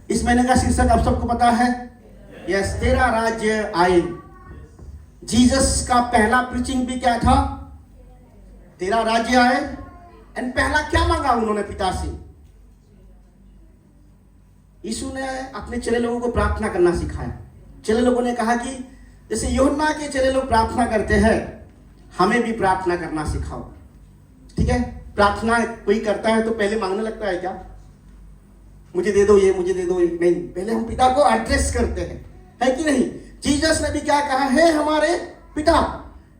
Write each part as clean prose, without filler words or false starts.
इस महीने का शीर्षक आप सबको पता है, यस, तेरा राज्य आए। जीसस का पहला प्रीचिंग भी क्या था? तेरा राज्य आए। एंड पहला क्या मांगा उन्होंने पिता से? यीशु ने अपने चेले लोगों को प्रार्थना करना सिखाया। चेले लोगों ने कहा कि जैसे यूहन्ना के चेले लोग प्रार्थना करते हैं, हमें भी प्रार्थना करना सिखाओ। ठीक है, प्रार्थना कोई करता है तो पहले मांगने लगता है क्या? मुझे दे दो ये, मुझे दे दो ये, नहीं, पहले हम पिता को एड्रेस करते हैं, है कि नहीं? जीसस ने भी क्या कहा है? हमारे पिता,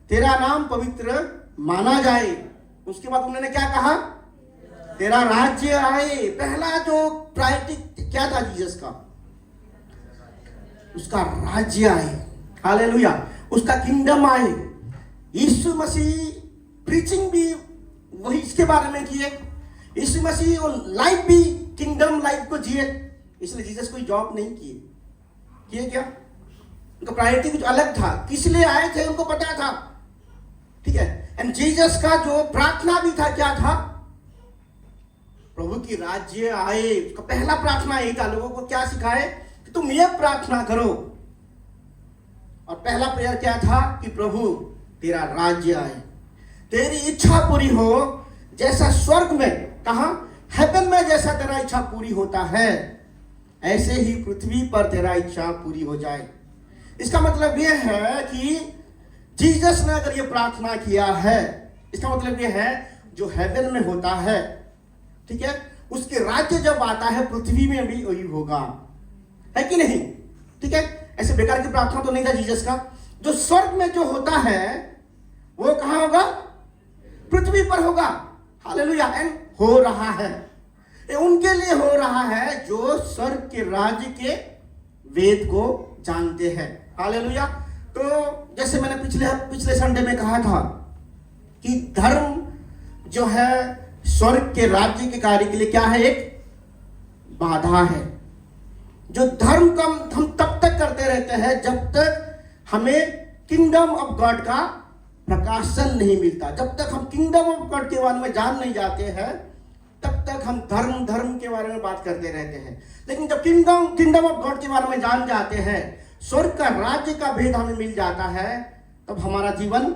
तेरा नाम पवित्र माना जाए। उसके बाद उन्होंने क्या कहा? तेरा राज्य आए। पहला जो प्रायोरिटी क्या था जीसस का? उसका राज्य आए, हालेलुया, उसका किंगडम आए। यीशु मसीह प्रीचिंग भी वही इसके बारे में किए। यीशु मसीह और लाइफ भी किंगडम लाइफ को जिए। इसलिए जीसस कोई जॉब नहीं किए क्या? उनका प्रायोरिटी कुछ अलग था। किस लिए आए थे उनको पता था। ठीक है, एंड जीसस का जो प्रार्थना भी था, क्या था? प्रभु की राज्य आए। उसका पहला प्रार्थना यही था। लोगों को क्या सिखाए कि तुम ये प्रार्थना करो। और पहला प्रेयर क्या था? कि प्रभु तेरा राज्य आए, तेरी इच्छा पूरी हो, जैसा स्वर्ग में, कहा? हेवन में जैसा तेरा इच्छा पूरी होता है, ऐसे ही पृथ्वी पर तेरा इच्छा पूरी हो जाए। इसका मतलब यह है कि जीसस ने अगर ये प्रार्थना किया है, इसका मतलब यह है जो हेवन में होता है, ठीक है, उसके राज्य जब आता है पृथ्वी में भी वही होगा, है कि नहीं? ठीक है, ऐसे बेकार की प्रार्थना तो नहीं था जीसस का। जो स्वर्ग में जो होता है वो कहां होगा? पृथ्वी पर होगा। हालेलुया। एंड हो रहा है, ये उनके लिए हो रहा है जो स्वर्ग के राज्य के वेद को जानते हैं। हालेलुया। तो जैसे मैंने पिछले संडे में कहा था कि धर्म जो है स्वर्ग के राज्य के कार्य के लिए क्या है? एक बाधा है। जो धर्म का हम तब तक करते रहते हैं जब तक हमें किंगडम ऑफ गॉड का प्रकाशन नहीं मिलता। जब तक हम किंगडम ऑफ गॉड के बारे में जान नहीं जाते हैं, तब तक हम धर्म के बारे में बात करते रहते हैं। लेकिन जब किंगडम ऑफ गॉड के बारे में जान जाते हैं, स्वर्ग का राज्य का भेद हमें मिल जाता है, तब हमारा जीवन,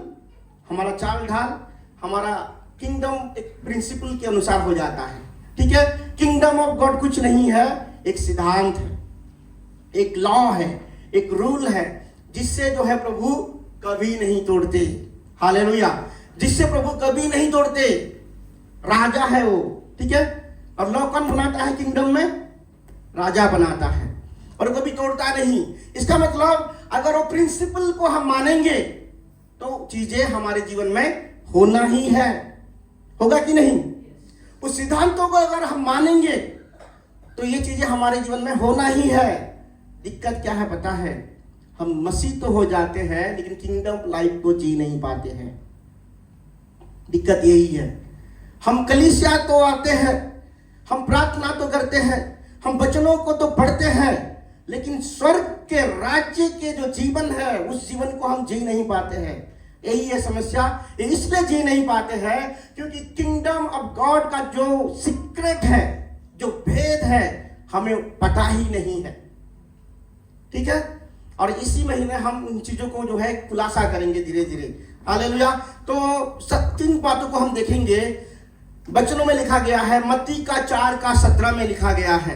हमारा चाल ढाल, हमारा किंगडम एक प्रिंसिपल के अनुसार हो जाता है। ठीक है, किंगडम ऑफ गॉड कुछ नहीं है, एक सिद्धांत है, एक लॉ है, एक रूल है, जिससे जो है प्रभु कभी नहीं तोड़ते। हालेलुया। जिससे प्रभु कभी नहीं तोड़ते। राजा है वो, ठीक है, और लॉ कौन बनाता है? किंगडम में राजा बनाता है, और कभी तोड़ता नहीं। इसका मतलब अगर वो प्रिंसिपल को हम मानेंगे तो चीजें हमारे जीवन में होना ही है। होगा कि नहीं? उस सिद्धांतों को अगर हम मानेंगे तो ये चीजें हमारे जीवन में होना ही है। दिक्कत क्या है पता है? हम मसीह तो हो जाते हैं लेकिन किंगडम लाइफ को जी नहीं पाते हैं। दिक्कत यही है। हम कलीसिया तो आते हैं, हम प्रार्थना तो करते हैं, हम वचनों को तो पढ़ते हैं, लेकिन स्वर्ग के राज्य के जो जीवन है उस जीवन को हम जी नहीं पाते हैं। यही है समस्या। इसलिए जी नहीं पाते हैं क्योंकि किंगडम ऑफ गॉड का जो सीक्रेट है, जो भेद है, हमें पता ही नहीं है। ठीक है, और इसी महीने हम उन चीजों को जो है खुलासा करेंगे धीरे धीरे। हालेलुया। तो 3 बातों को हम देखेंगे। वचनों में लिखा गया है, मत्ती का 4:17 में लिखा गया है।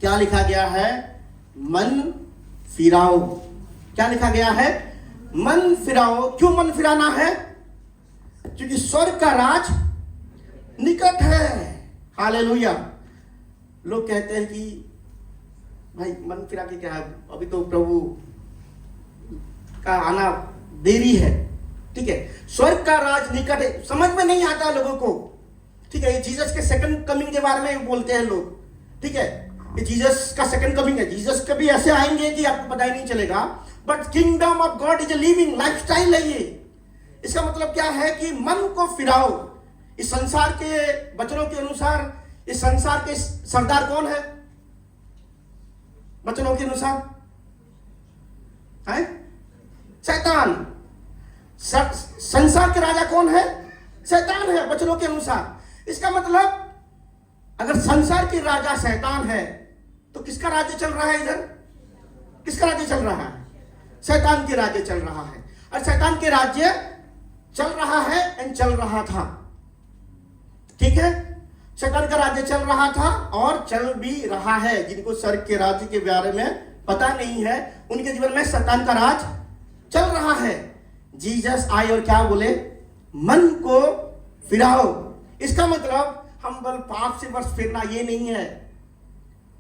क्या लिखा गया है? मन फिराओ। क्या लिखा गया है? मन फिराओ। क्यों मन फिराना है? क्योंकि स्वर्ग का राज निकट है। हालेलुया। लोग कहते हैं कि भाई मन फिरा के क्या है, अभी तो प्रभु का आना देरी है। ठीक है, स्वर्ग का राज निकट है, समझ में नहीं आता लोगों को। ठीक है, ये जीसस के सेकंड कमिंग के बारे में बोलते हैं लोग। ठीक है, ये जीसस का सेकंड कमिंग है। जीसस कभी ऐसे आएंगे कि आपको पता ही नहीं चलेगा। But kingdom of God is a living lifestyle है ये। इसका मतलब क्या है कि मन को फिराओ। इस संसार के वचनों के अनुसार इस संसार के सरदार कौन है? वचनों के अनुसार है शैतान। संसार के राजा कौन है? शैतान है वचनों के अनुसार। इसका मतलब अगर संसार के राजा शैतान है तो किसका राज्य चल रहा है इधर? किसका राज्य चल रहा है? शैतान के राज्य चल रहा है। और शैतान के राज्य चल रहा है एंड चल रहा था, ठीक है। शैतान का राज्य चल रहा था और चल भी रहा है। जिनको स्वर्ग के राज्य के बारे में पता नहीं है, उनके जीवन में शैतान का राज चल रहा है। जीसस आए और क्या बोले? मन को फिराओ। इसका मतलब हम बल पाप से वर्ष फिरना ये नहीं है।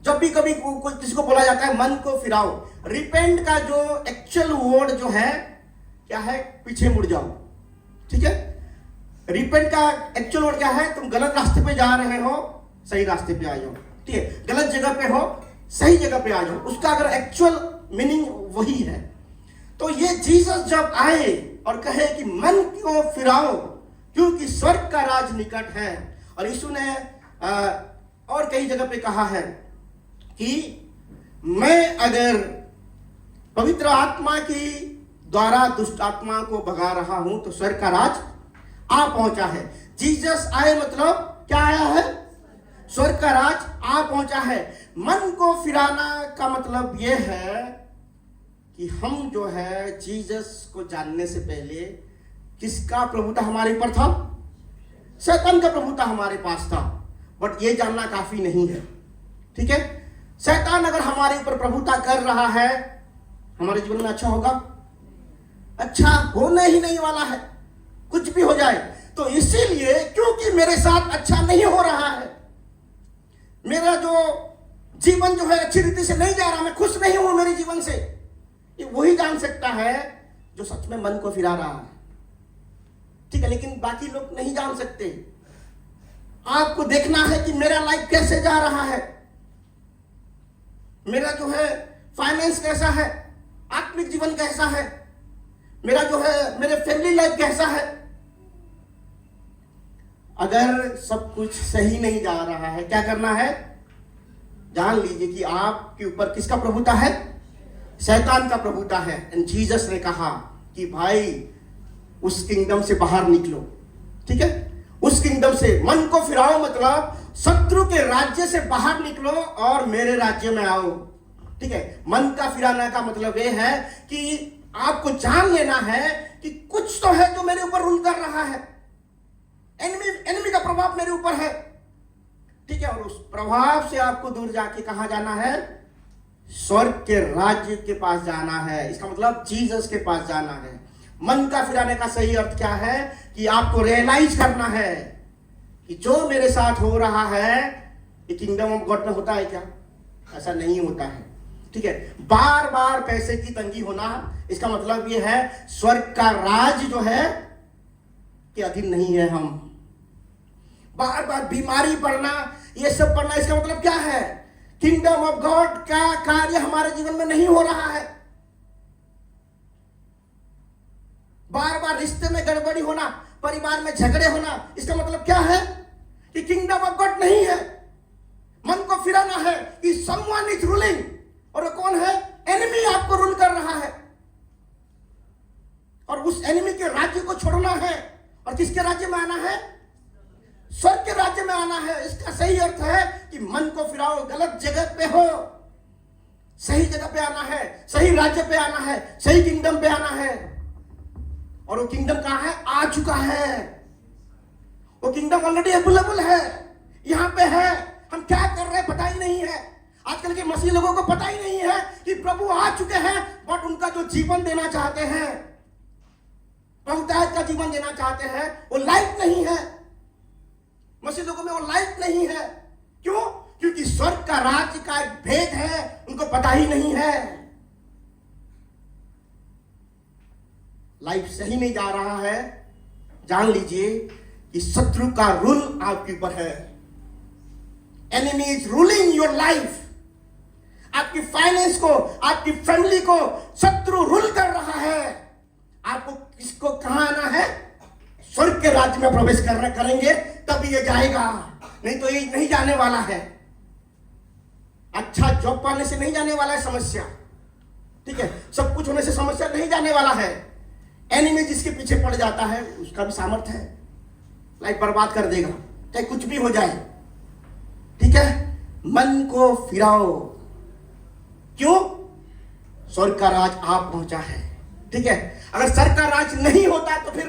जब भी कभी कोई किसी को बोला जाता है मन को फिराओ, रिपेंट का जो एक्चुअल वर्ड जो है क्या है? पीछे मुड़ जाओ, ठीक है। रिपेंट का एक्चुअल वर्ड क्या है? तुम गलत रास्ते पे जा रहे हो, सही रास्ते पे आ जाओ, ठीक है। गलत जगह पे हो, सही जगह पे आ जाओ। उसका अगर एक्चुअल मीनिंग वही है। तो ये जीसस जब आए और कहे कि मन को फिराओ क्योंकि स्वर्ग का राज निकट है। और यीशु ने और कई जगह पे कहा है कि मैं अगर पवित्र आत्मा की द्वारा दुष्ट आत्मा को भगा रहा हूं तो स्वर्ग का राज आ पहुंचा है। जीसस आए मतलब क्या आया है? स्वर्ग का राज आ पहुंचा है। मन को फिराना का मतलब यह है कि हम जो है जीसस को जानने से पहले किसका प्रभुता हमारे ऊपर था? शैतान का प्रभुता हमारे पास था। बट ये जानना काफी नहीं है, ठीक है। शैतान अगर हमारे ऊपर प्रभुता कर रहा है, हमारे जीवन में अच्छा होगा? अच्छा होने ही नहीं वाला है, कुछ भी हो जाए। तो इसीलिए क्योंकि मेरे साथ अच्छा नहीं हो रहा है, मेरा जो जीवन जो है अच्छी रीति से नहीं जा रहा, मैं खुश नहीं हूं मेरे जीवन से, ये वही जान सकता है जो सच में मन को फिरा रहा है, ठीक है। लेकिन बाकी लोग नहीं जान सकते। आपको देखना है कि मेरा लाइफ कैसे जा रहा है, मेरा जो है फाइनेंस कैसा है, आत्मिक जीवन कैसा है, मेरा जो है मेरे फैमिली लाइफ कैसा है। अगर सब कुछ सही नहीं जा रहा है, क्या करना है? जान लीजिए कि आपके ऊपर किसका प्रभुता है? शैतान का प्रभुता है। एंड जीसस ने कहा कि भाई उस किंगडम से बाहर निकलो, ठीक है। उस किंगडम से मन को फिराओ मतलब शत्रु के राज्य से बाहर निकलो और मेरे राज्य में आओ, ठीक है। मन का फिराना का मतलब यह है कि आपको जान लेना है कि कुछ तो है जो मेरे ऊपर रूल कर रहा है। एनिमी का प्रभाव मेरे ऊपर है, ठीक है। और उस प्रभाव से आपको दूर जाके कहां जाना है? स्वर्ग के राज्य के पास जाना है। इसका मतलब जीसस के पास जाना है। मन का फिराने का सही अर्थ क्या है? कि आपको रियलाइज करना है कि जो मेरे साथ हो रहा है ये किंगडम ऑफ गॉड में होता है क्या? ऐसा नहीं होता है, ठीक है। बार बार पैसे की तंगी होना, इसका मतलब ये है स्वर्ग का राज जो है के अधीन नहीं है हम। बार बार बीमारी पड़ना, ये सब पड़ना, इसका मतलब क्या है? किंगडम ऑफ गॉड का कार्य हमारे जीवन में नहीं हो रहा है। बार बार रिश्ते में गड़बड़ी होना, परिवार में झगड़े होना, इसका मतलब क्या है? कि किंगडम ऑफ गॉड नहीं है। मन को फिराना है कि समवन इज रूलिंग, और वो कौन है? एनिमी आपको रूल कर रहा है। और उस एनिमी के राज्य को छोड़ना है और किसके राज्य में आना है? स्वर्ग के राज्य में आना है। इसका सही अर्थ है कि मन को फिराओ, गलत जगह पे हो, सही जगह पे आना है, सही राज्य पे आना है, सही किंगडम पे आना है। और वो किंगडम कहां है? आ चुका है। वो किंगडम ऑलरेडी अवेलेबल है, यहां पे है। हम क्या कर रहे हैं पता ही नहीं है। आजकल के मसीह लोगों को पता ही नहीं है कि प्रभु आ चुके हैं, बट उनका जो जीवन देना चाहते हैं, बहुतायत का जीवन देना चाहते हैं, वो लाइफ नहीं है। मसीह लोगों में वो लाइफ नहीं है। क्यों? क्योंकि स्वर्ग का राज्य का एक भेद है, उनको पता ही नहीं है। लाइफ सही नहीं जा रहा है, जान लीजिए कि शत्रु का रूल आपके ऊपर है। Enemy is ruling your life. आपकी फाइनेंस को, आपकी फैमिली को शत्रु रूल कर रहा है। आपको किसको कहां आना है? स्वर्ग के राज्य में प्रवेश करेंगे तभी ये जाएगा, नहीं तो ये नहीं जाने वाला है। अच्छा जॉब पाने से नहीं जाने वाला है समस्या, ठीक है। सब कुछ होने से समस्या नहीं जाने वाला है। एनिमी जिसके पीछे पड़ जाता है उसका भी सामर्थ्य है, लाइफ बर्बाद कर देगा, चाहे कुछ भी हो जाए, ठीक है। मन को फिराओ, क्यों? स्वर्ग का राज आप पहुंचा है। ठीक है, अगर स्वर्ग का राज नहीं होता तो फिर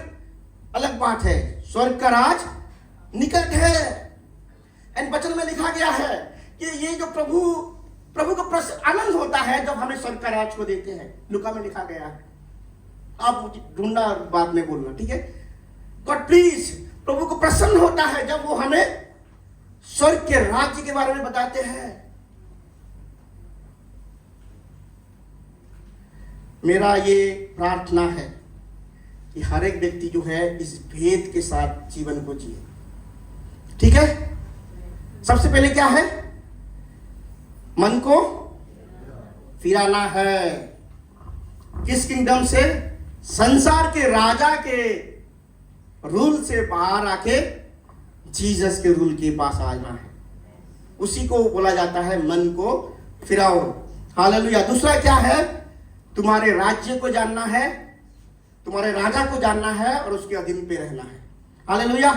अलग बात है। स्वर्ग का राज निकट है। एंड वचन में लिखा गया है कि ये जो प्रभु को आनंद होता है जब हमें स्वर्ग का राज को देते हैं। लुका में लिखा गया है, आप मुझे ढूंढना बाद में बोलना, ठीक है। गॉड प्लीज, प्रभु को प्रसन्न होता है जब वो हमें स्वर्ग के राज्य के बारे में बताते हैं। मेरा ये प्रार्थना है कि हर एक व्यक्ति जो है इस भेद के साथ जीवन को जिए। ठीक है, सबसे पहले क्या है? मन को फिराना है। किस किंगडम से? संसार के राजा के रूल से बाहर आके जीसस के रूल के पास आना है। उसी को बोला जाता है मन को फिराओ। हालेलुया। दूसरा क्या है? तुम्हारे राज्य को जानना है, तुम्हारे राजा को जानना है और उसके अधीन पे रहना है। हालेलुया।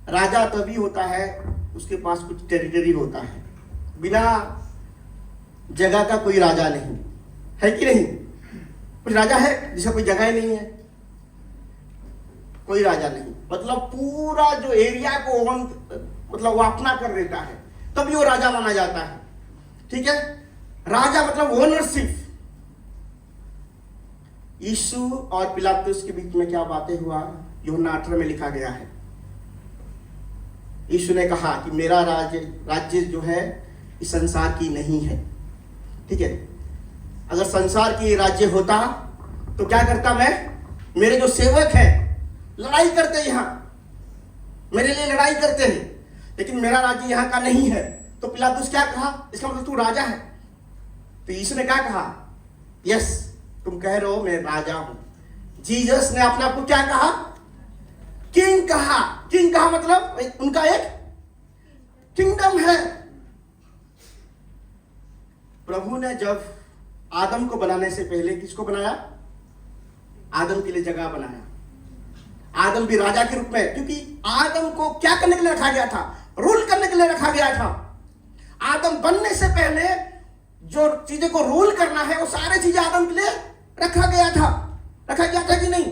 राजा तभी होता है उसके पास कुछ टेरिटरी होता है। बिना जगह का कोई राजा नहीं है, कि नहीं? कुछ राजा है जिसका कोई जगह ही नहीं है, कोई राजा नहीं। मतलब पूरा जो एरिया को मतलब वो अपना कर देता है, तभी वो राजा माना जाता है। ठीक है, राजा मतलब ओनरशिप। यीशु और पिलातुस के बीच में क्या बातें हुआ, यूहन्ना 18 में लिखा गया है। यीशु ने कहा कि मेरा राज्य जो है इस संसार की नहीं है। ठीक है, अगर संसार की राज्य होता तो क्या करता मैं? मेरे जो सेवक हैं लड़ाई करते, यहां मेरे लिए लड़ाई करते हैं, लेकिन मेरा राज्य यहां का नहीं है। तो पिलातुस क्या कहा? इसका मतलब तू राजा है। तो यीशु ने क्या कहा? यस, तुम कह रहे हो मैं राजा हूं। जीसस ने अपने आप को क्या कहा? किंग कहा। किंग कहा मतलब उनका एक किंगडम है। प्रभु ने जब आदम को बनाने से पहले किसको बनाया? आदम के लिए जगह बनाया। आदम भी राजा के रूप में, क्योंकि आदम को क्या करने के लिए रखा गया था? रूल करने के लिए रखा गया था। आदम बनने से पहले जो चीजें को रूल करना है वो सारी चीजें आदम के लिए रखा गया था। रखा गया था कि नहीं?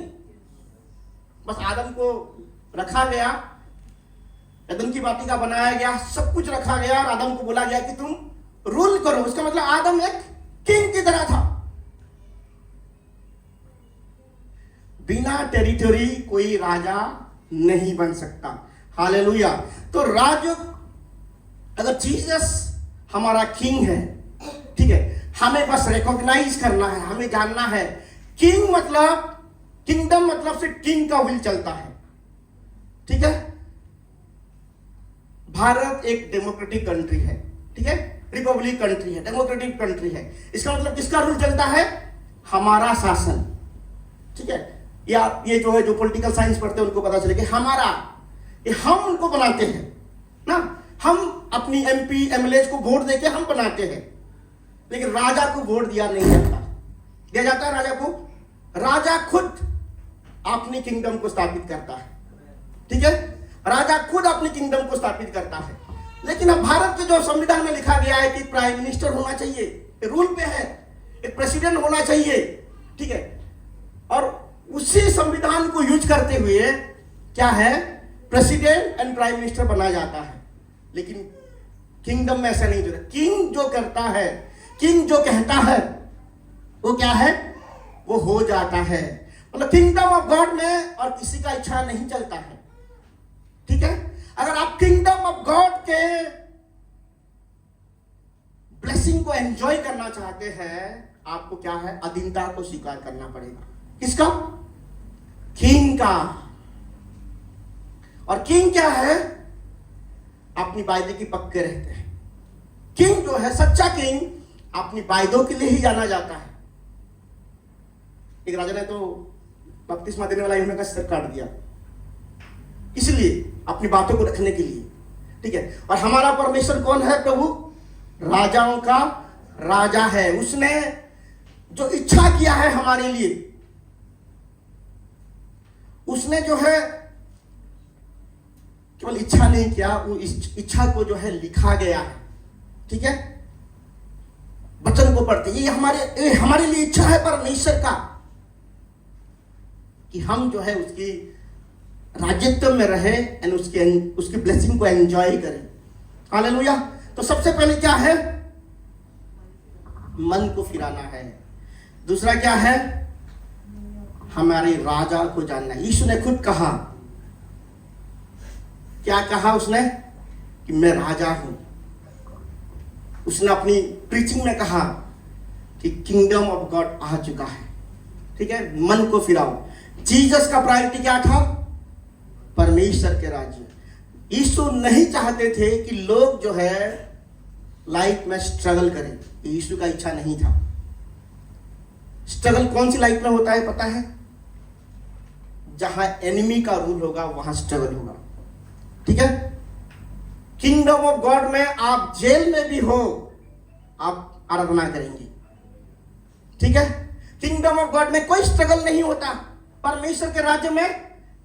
बस आदम को रखा गया, एदम की वाटिका बनाया गया, सब कुछ रखा गया और आदम को बोला गया कि तुम रूल करो। उसका मतलब आदम एक किंग की तरह था। बिना टेरिटरी कोई राजा नहीं बन सकता। हालेलुया। तो राज, अगर जीसस हमारा किंग है, ठीक है, हमें बस रिकॉग्नाइज करना है, हमें जानना है। किंग मतलब, किंगडम मतलब से किंग का विल चलता है। ठीक है, भारत एक डेमोक्रेटिक कंट्री है। ठीक है, रिपब्लिक कंट्री है, डेमोक्रेटिक कंट्री है। इसका मतलब किसका रूल चलता है? हमारा शासन। ठीक है, या ये जो है जो पॉलिटिकल साइंस पढ़ते हैं उनको पता चले कि हमारा, ये हम उनको बनाते हैं ना। हम अपनी एमपी एमएलए को वोट देके हम बनाते हैं, लेकिन राजा को वोट दिया नहीं जाता। दिया जाता है राजा को? राजा खुद अपनी किंगडम को स्थापित करता है। ठीक है, राजा खुद अपनी किंगडम को स्थापित करता है। लेकिन अब भारत के जो संविधान में लिखा गया है कि प्राइम मिनिस्टर होना चाहिए, रूल पे है, एक प्रेसिडेंट होना चाहिए। ठीक है, और उसी संविधान को यूज करते हुए क्या है? प्रेसिडेंट एंड प्राइम मिनिस्टर बनाया जाता है। लेकिन किंगडम में ऐसा नहीं होता। किंग जो करता है, किंग जो कहता है वो क्या है? वो हो जाता है। मतलब किंगडम ऑफ गॉड में और किसी का इच्छा नहीं चलता है। ठीक है, अगर आप किंगडम ऑफ गॉड के ब्लेसिंग को एंजॉय करना चाहते हैं, आपको क्या है? अधीनता को स्वीकार करना पड़ेगा। किसका? किंग का। और किंग क्या है? अपनी वायदे की पक्के रहते हैं। किंग जो है, सच्चा किंग, अपनी वायदों के लिए ही जाना जाता है। एक राजा ने तो बपतिस्मा देने वाला यूहन्ना का सर काट दिया, इसलिए अपनी बातों को रखने के लिए। ठीक है, और हमारा परमेश्वर कौन है? प्रभु राजाओं का राजा है। उसने जो इच्छा किया है हमारे लिए, उसने जो है केवल इच्छा नहीं किया, वो इस इच्छा को जो है लिखा गया है। ठीक है, वचन को पढ़ते, ये हमारे लिए इच्छा है परमेश्वर का कि हम जो है उसकी राज्यत्व में रहे एंड उसकी ब्लेसिंग को एंजॉय करें। हालेलुया। तो सबसे पहले क्या है? मन को फिराना है। दूसरा क्या है? हमारे राजा को जानना है। यीशु ने खुद कहा, क्या कहा उसने? कि मैं राजा हूं। उसने अपनी प्रीचिंग में कहा कि किंगडम ऑफ गॉड आ चुका है। ठीक है, मन को फिराओ। जीसस का प्रायोरिटी क्या था? परमेश्वर के राज्य। यीशु नहीं चाहते थे कि लोग जो है लाइफ में स्ट्रगल करें। यीशु का इच्छा नहीं था। स्ट्रगल कौन सी लाइफ में होता है पता है? जहां एनिमी का रूल होगा वहां स्ट्रगल होगा। ठीक है, किंगडम ऑफ गॉड में आप जेल में भी हो, आप आराधना करेंगे। ठीक है, किंगडम ऑफ गॉड में कोई स्ट्रगल नहीं होता। परमेश्वर के राज्य में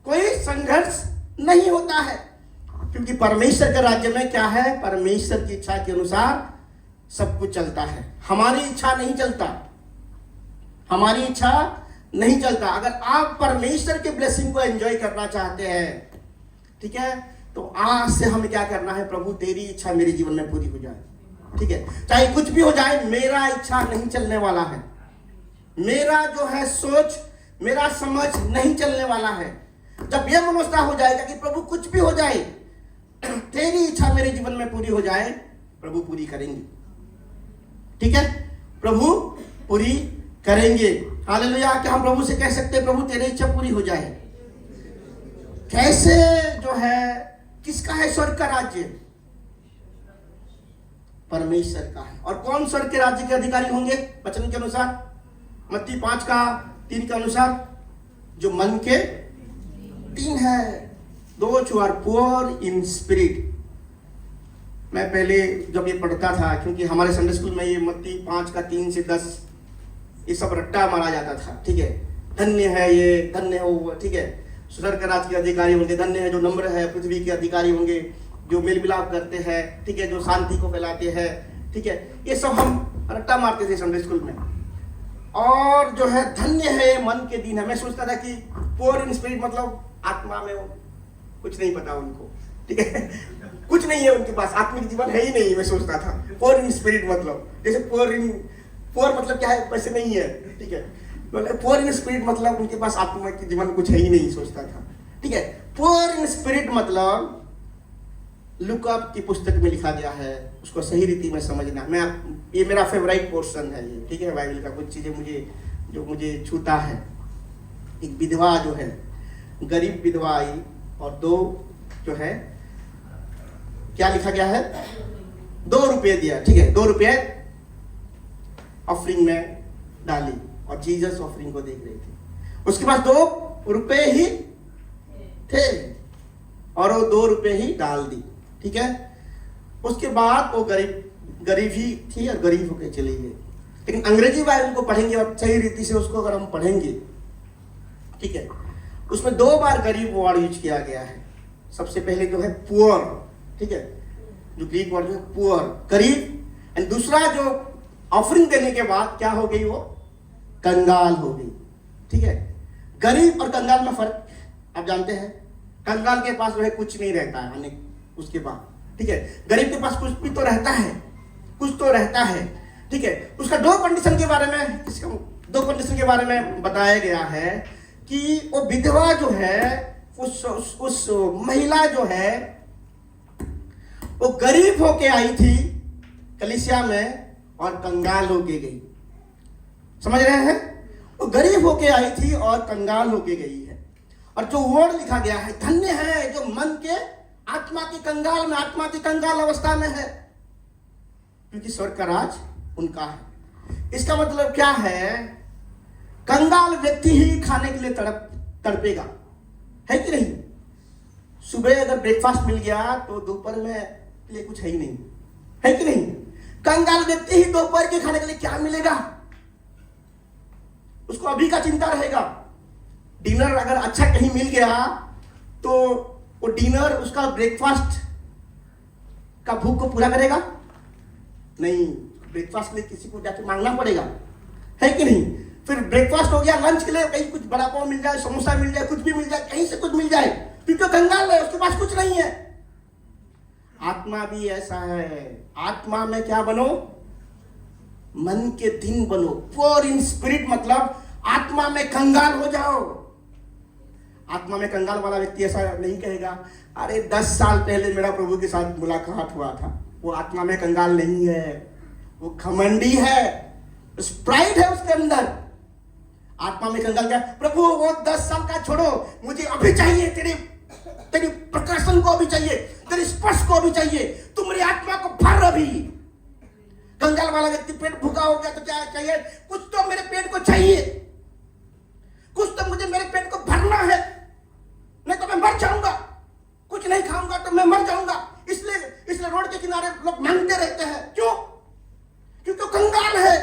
कोई संघर्ष नहीं होता है, क्योंकि परमेश्वर के राज्य में क्या है? परमेश्वर की इच्छा के अनुसार सब कुछ चलता है। हमारी इच्छा नहीं चलता, हमारी इच्छा नहीं चलता। अगर आप परमेश्वर के ब्लेसिंग को एंजॉय करना चाहते हैं, ठीक है, तो आज से हमें क्या करना है? प्रभु तेरी इच्छा मेरे जीवन में पूरी हो जाए। ठीक है, चाहे कुछ भी हो जाए, मेरा इच्छा नहीं चलने वाला है, मेरा जो है सोच, मेरा समझ नहीं चलने वाला है। जब यह मनोस्था हो जाएगा कि प्रभु कुछ भी हो जाए, तेरी इच्छा मेरे जीवन में पूरी हो जाए, प्रभु पूरी करेंगे। ठीक है, प्रभु पूरी करेंगे। हालेलुया। क्या हम प्रभु से कह सकते हैं प्रभु तेरी इच्छा पूरी हो जाए? कैसे जो है, किसका है स्वर्ग का राज्य? परमेश्वर का है। और कौन स्वर्ग के राज्य के अधिकारी होंगे? वचन के अनुसार, मत्ती 5:3 के अनुसार, जो मन के तीन है, those who are poor in spirit. मैं पहले जब ये पढ़ता था, क्योंकि हमारे संडे स्कूल में ये मत्ती 5:3 से 10 ये सब रट्टा मारा जाता था। ठीक है, धन्य है ये, धन्य है वो। ठीक है, स्वर्ग के राज्य के अधिकारी होंगे, धन्य है जो नम्र है, पृथ्वी के अधिकारी होंगे जो मेल मिलाप करते हैं। ठीक है, जो शांति को फैलाते हैं। ठीक है, ये सब हम रट्टा मारते थे संडे स्कूल में। और जो है धन्य है मन के दीन है। मैं सोचता था कि पुअर इन स्पिरिट मतलब आत्मा में कुछ नहीं पता उनको। ठीक है, कुछ नहीं है उनके पास, आत्मिक जीवन है ही नहीं। मैं सोचता था पुअर इन स्पिरिट मतलब, जैसे पुअर मतलब क्या है? पैसे नहीं है। ठीक है, पुअर इन स्पिरिट मतलब उनके पास आत्मिक जीवन कुछ है ही नहीं, सोचता था। ठीक है, पुअर इन स्पिरिट मतलब लुका की पुस्तक में लिखा गया है, उसको सही रीति में समझना। ये मेरा फेवरेट पोर्शन है ये। ठीक है, बाइबल का कुछ चीजें मुझे छूता है। एक विधवा जो है, गरीब विधवा आई और 2 जो है, क्या लिखा गया है? 2 रुपये दिया। ठीक है, 2 रुपये ऑफरिंग में डाली और जीसस ऑफरिंग को देख रहे थे। उसके पास 2 रुपये ही थे और वो 2 रुपये ही डाल दी। ठीक है, उसके बाद वो गरीब ही थी और गरीब होकर चली गई। लेकिन अंग्रेजी बाइबल को पढ़ेंगे और सही रीति से उसको अगर हम पढ़ेंगे, ठीक है, उसमें 2 बार गरीब वर्ड यूज किया गया है। सबसे पहले जो है पुअर, ठीक है, जो ग्रीक वर्ड है पुअर, गरीब, एंड दूसरा जो ऑफरिंग देने के बाद क्या हो गई? वो कंगाल हो गई। ठीक है, गरीब और कंगाल में फर्क आप जानते हैं। कंगाल के पास जो है कुछ नहीं रहता है उसके पास। ठीक है, गरीब के पास कुछ भी तो रहता है, कुछ तो रहता है। ठीक है, उसका 2 कंडीशन के बारे में, 2 कंडीशन के बारे में बताया गया है कि वो विधवा जो है, उस महिला जो है, वो गरीब होके आई थी कलीसिया में और कंगाल होके गई। समझ रहे हैं? वो गरीब होके आई थी और कंगाल होके गई है। और जो वर्ड लिखा गया है, धन्य है जो मन के आत्मा की कंगाल में, आत्मा की कंगाल अवस्था में है, क्योंकि स्वर्ग का राज उनका है। इसका मतलब क्या है? कंगाल व्यक्ति ही खाने के लिए तड़पेगा, है कि नहीं? सुबह अगर ब्रेकफास्ट मिल गया तो दोपहर में लिए कुछ है ही नहीं, है कि नहीं? कंगाल व्यक्ति ही दोपहर के खाने के लिए क्या मिलेगा, उसको अभी का चिंता रहेगा। डिनर अगर अच्छा कहीं मिल गया तो वो डिनर उसका ब्रेकफास्ट का भूख को पूरा करेगा? नहीं, ब्रेकफास्ट के लिए किसी को जाके मांगना पड़ेगा, है कि नहीं? फिर ब्रेकफास्ट हो गया, लंच के लिए कहीं कुछ बड़ा पाव मिल जाए, समोसा मिल जाए, कुछ भी मिल जाए, कहीं से कुछ मिल जाए, क्योंकि कंगाल है, उसके पास कुछ नहीं है। आत्मा भी ऐसा है। आत्मा में क्या बनो? मन के दिन बनो, पोर इन स्पिरिट, मतलब आत्मा में कंगाल हो जाओ। आत्मा में कंगाल वाला व्यक्ति ऐसा नहीं कहेगा, अरे 10 साल पहले मेरा प्रभु के साथ मुलाकात हुआ था। वो आत्मा में कंगाल नहीं है, वो घमंडी है, प्राइड है उसके अंदर। आत्मा में कंगाल क्या? प्रभु वो 10 साल का छोड़ो, मुझे अभी चाहिए, तेरी प्रकाशन को अभी चाहिए, तेरे स्पर्श को अभी चाहिए, तुम मेरी आत्मा को भर अभी। कंगाल वाला व्यक्ति पेट भूखा हो गया तो क्या चाहिए? कुछ तो मेरे पेट को चाहिए, कुछ तो मुझे मेरे पेट को भरना है, नहीं तो मैं मर जाऊंगा। कुछ नहीं खाऊंगा तो मैं मर जाऊंगा। इसलिए रोड के किनारे लोग मांगते रहते हैं। क्यों? क्योंकि वो कंगाल है।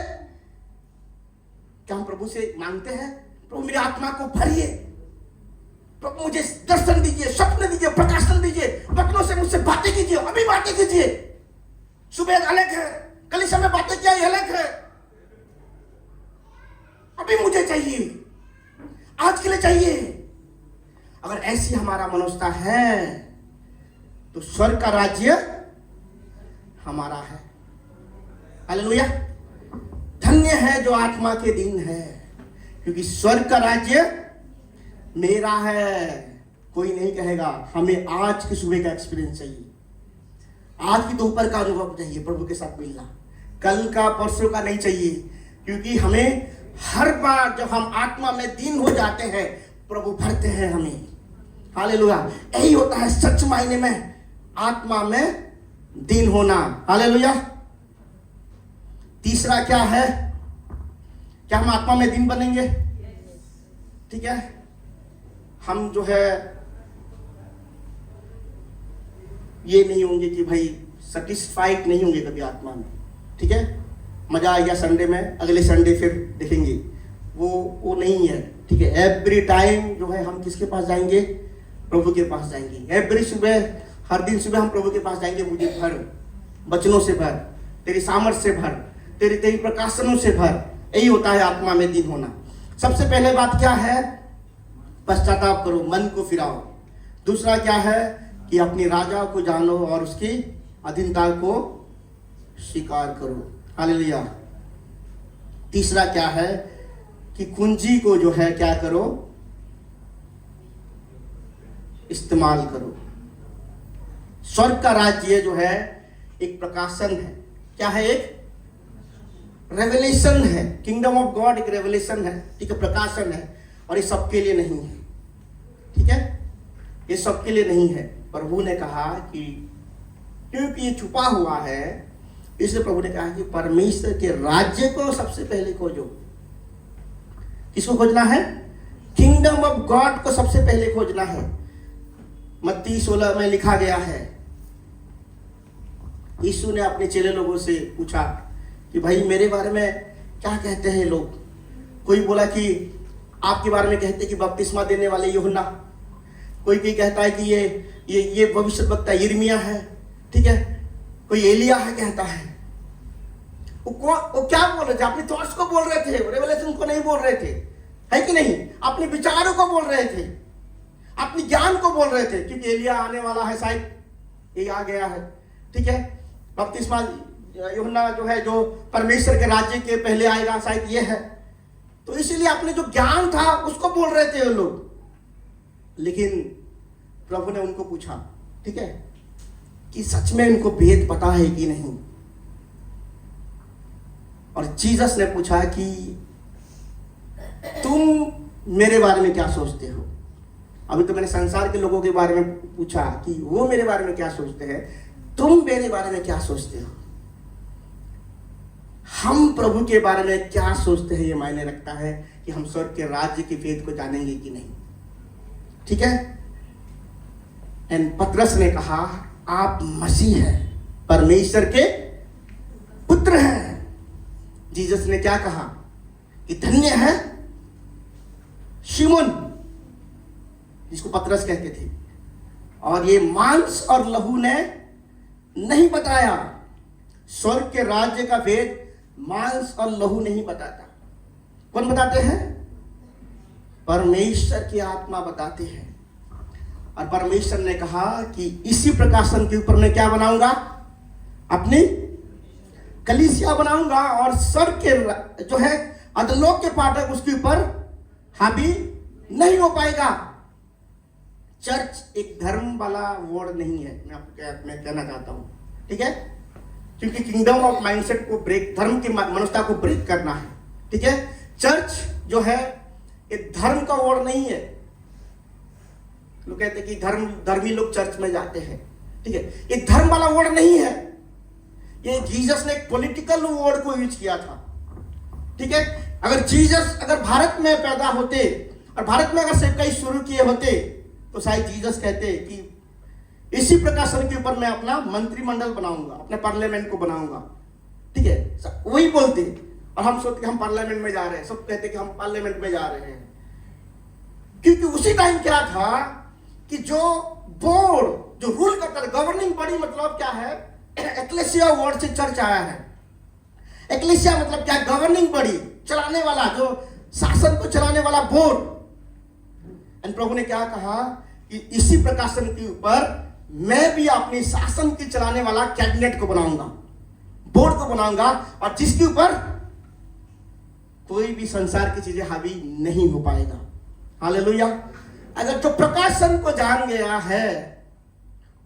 क्या हम प्रभु से मांगते हैं, प्रभु मेरी आत्मा को भरिए, प्रभु मुझे दर्शन दीजिए, स्वप्न दीजिए, प्रकाशन दीजिए, वचनों से मुझसे बातें कीजिए, अभी बातें कीजिए। सुबह अलग है, कलीसिया में बातें किया अलग है, अभी मुझे चाहिए, आज के लिए चाहिए। अगर ऐसी हमारा मनोस्ता है तो स्वर्ग का राज्य हमारा है। हालेलुया। धन्य है जो आत्मा के दिन है, क्योंकि स्वर्ग का राज्य मेरा है। कोई नहीं कहेगा हमें आज की सुबह का एक्सपीरियंस चाहिए, आज की दोपहर का अनुभव चाहिए, प्रभु के साथ मिलना, कल का परसों का नहीं चाहिए। क्योंकि हमें हर बार जब हम आत्मा में दीन हो जाते हैं, प्रभु भरते हैं हमें। हालेलुया। यही होता है सच मायने में आत्मा में दीन होना। हालेलुया। तीसरा क्या है? क्या हम आत्मा में दीन बनेंगे? ठीक है, हम जो है ये नहीं होंगे कि भाई सेटिस्फाइड नहीं होंगे कभी आत्मा में। ठीक है, मजा आएगा संडे में, अगले संडे फिर देखेंगे, वो नहीं है। ठीक है, एवरी टाइम जो है हम किसके पास जाएंगे? प्रभु के पास जाएंगे। एवरी सुबह, हर दिन सुबह हम प्रभु के पास जाएंगे, मुझे भर, वचनों से भर, तेरी सामर्थ से भर, तेरी प्रकाशनों से भर। यही होता है आत्मा में दीन होना। सबसे पहले बात क्या है? पश्चाताप करो, मन को फिराओ। दूसरा क्या है? कि अपने राजा को जानो और उसकी अधीनता को स्वीकार करो। हालेलुया। तीसरा क्या है? कि कुंजी को जो है क्या करो? इस्तेमाल करो। स्वर्ग का राज्य जो है एक प्रकाशन है। क्या है? एक रेवलेशन है। किंगडम ऑफ गॉड एक रेवलेशन है। ठीक है, प्रकाशन है। और ये सबके लिए नहीं है। ठीक है, ये सबके लिए नहीं है। प्रभु ने कहा कि क्योंकि ये छुपा हुआ है, इसलिए प्रभु ने कहा कि परमेश्वर के राज्य को सबसे पहले खोजो। किसको खोजना है? किंगडम ऑफ गॉड को सबसे पहले खोजना है। मत्ती 16 में लिखा गया है, यीशु ने अपने चेले लोगों से पूछा कि भाई मेरे बारे में क्या कहते हैं लोग? कोई बोला कि आपके बारे में कहते हैं कि बपतिस्मा देने वाले यूहन्ना, कोई कहता है कि ये भविष्यद्वक्ता यिर्मयाह है। ठीक है, कोई एलिया है कहता है। वो क्या बोल रहे थे? अपने थॉट्स को बोल रहे थे, रेवलेशन को नहीं बोल रहे थे, है कि नहीं? अपने विचारों को बोल रहे थे, अपने ज्ञान को बोल रहे थे, क्योंकि एलिया आने वाला है, शायद ये आ गया है। ठीक है, बपतिस्मा यूहन्ना जो है, जो परमेश्वर के राज्य के पहले आएगा, शायद ये है। तो इसीलिए अपने जो ज्ञान था उसको बोल रहे थे वो लोग। लेकिन प्रभु ने उनको पूछा, ठीक है, कि सच में उनको भेद पता है कि नहीं? और जीसस ने पूछा कि तुम मेरे बारे में क्या सोचते हो? अभी तो मैंने संसार के लोगों के बारे में पूछा कि वो मेरे बारे में क्या सोचते हैं, तुम मेरे बारे में क्या सोचते हो? हम प्रभु के बारे में क्या सोचते हैं, ये मायने रखता है कि हम स्वर्ग के राज्य के भेद को जानेंगे कि नहीं। ठीक है, एंड पतरस ने कहा आप मसीह हैं, परमेश्वर के पुत्र हैं। जीसस ने क्या कहा कि धन्य है शिमोन, जिसको पतरस कहते थे, और ये मांस और लहू ने नहीं बताया। स्वर्ग के राज्य का भेद मांस और लहू नहीं बताता। कौन बताते हैं? परमेश्वर की आत्मा बताते हैं। और परमेश्वर ने कहा कि इसी प्रकाशन के ऊपर मैं क्या बनाऊंगा? अपनी कलीसिया बनाऊंगा, और स्वर्ग के जो है अधोलोक के फाटक उसके ऊपर हावी नहीं हो पाएगा। चर्च एक धर्म वाला वर्ड नहीं है, मैं कहना चाहता हूं, ठीक है? क्योंकि किंगडम ऑफ माइंडसेट को ब्रेक, धर्म की मनुष्यता को ब्रेक करना है, ठीक है? चर्च जो है एक धर्म का वर्ड नहीं है। लोग कहते हैं कि धर्मी लोग चर्च में जाते हैं, ठीक है? ये धर्म वाला वर्ड नहीं है। ये जीसस ने एक पॉलिटिकल वर्ड को यूज किया था, ठीक है? अगर जीसस अगर भारत में पैदा होते और भारत में अगर सेवकाई शुरू किए होते तो शायद जीसस कहते कि इसी प्रकाशन के ऊपर मैं अपना मंत्रिमंडल बनाऊंगा, अपने पार्लियामेंट को बनाऊंगा, ठीक है? वही बोलते। और हम सोचते हम पार्लियामेंट में जा रहे हैं, सब कहते कि हम पार्लियामेंट में जा रहे हैं। क्योंकि उसी टाइम क्या था कि जो बोर्ड जो रूल करता था, गवर्निंग बॉडी मतलब क्या है? एक्लेसिया वर्ड से चर्च आया है। एक्लेसिया मतलब क्या? गवर्निंग बॉडी, चलाने वाला, जो शासन को चलाने वाला बोर्ड। एंड प्रभु ने क्या कहा कि इसी प्रकाशन के ऊपर मैं भी अपनी शासन की चलाने वाला कैबिनेट को बनाऊंगा, बोर्ड को बनाऊंगा, और जिसके ऊपर कोई भी संसार की चीजें हावी नहीं हो पाएगा। हालेलुया। अगर जो प्रकाशन को जान गया है